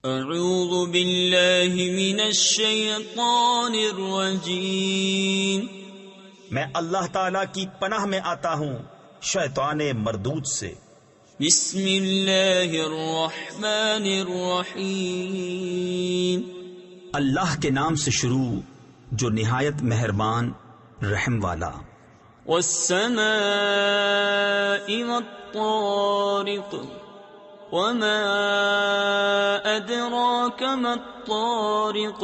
اعوذ باللہ من الشیطان الرجیم، میں اللہ تعالی کی پناہ میں آتا ہوں شیطان مردود سے۔ بسم اللہ الرحمن الرحیم، اللہ کے نام سے شروع جو نہایت مہربان رحم والا۔ والسماء والطارق وما أدراك ما الطارق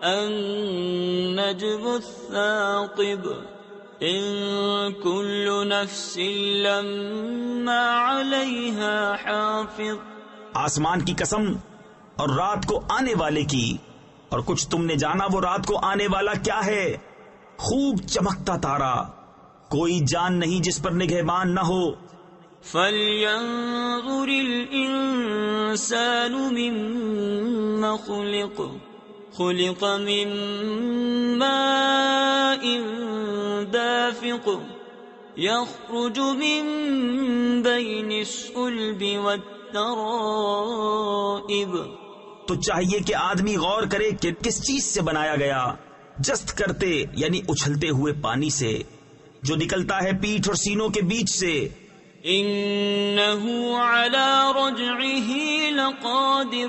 النجم الثاقب إن كل نفس لما عليها حافظ۔ آسمان کی قسم اور رات کو آنے والے کی، اور کچھ تم نے جانا وہ رات کو آنے والا کیا ہے؟ خوب چمکتا تارا، کوئی جان نہیں جس پر نگہبان نہ ہو۔ فَلْيَنظُرِ الْإِنسَانُ مِمَّ خُلِقَ خُلِقَ مِن مَّاءٍ دَافِقٍ يَخْرُجُ مِن بَيْنِ الصُّلْبِ وَالتَّرَائِبِ۔ تو چاہیے کہ آدمی غور کرے کہ کس چیز سے بنایا گیا، جست کرتے یعنی اچھلتے ہوئے پانی سے، جو نکلتا ہے پیٹھ اور سینوں کے بیچ سے۔ إنه على رجعه لقادر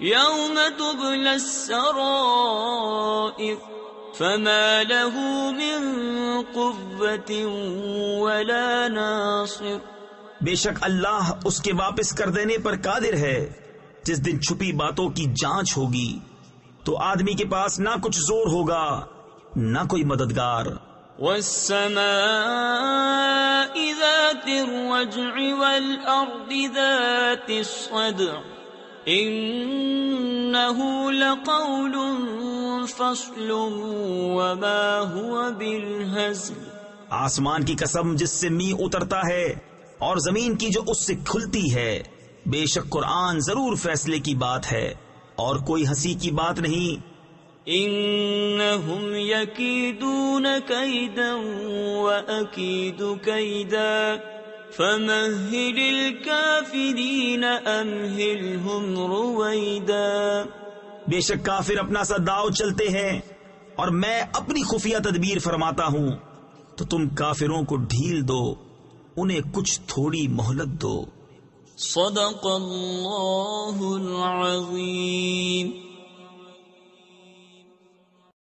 يوم تبلى السرائر فما له من قوة ولا ناصر۔ بے شک اللہ اس کے واپس کر دینے پر قادر ہے، جس دن چھپی باتوں کی جانچ ہوگی تو آدمی کے پاس نہ کچھ زور ہوگا نہ کوئی مددگار۔ والسماء ذات الرجع والأرض ذات الصدع إنه لقول فصل وما هو بالهزل۔ آسمان کی قسم جس سے می اترتا ہے اور زمین کی جو اس سے کھلتی ہے، بے شک قرآن ضرور فیصلے کی بات ہے اور کوئی ہنسی کی بات نہیں۔ إنهم يكيدون كيدا وأكيد كيدا فمهل الكافرين أمهلهم رويدا۔ بے شک کافر اپنا سا داؤ چلتے ہیں اور میں اپنی خفیہ تدبیر فرماتا ہوں، تو تم کافروں کو ڈھیل دو، انہیں کچھ تھوڑی مہلت دو۔ صدق اللہ العظیم۔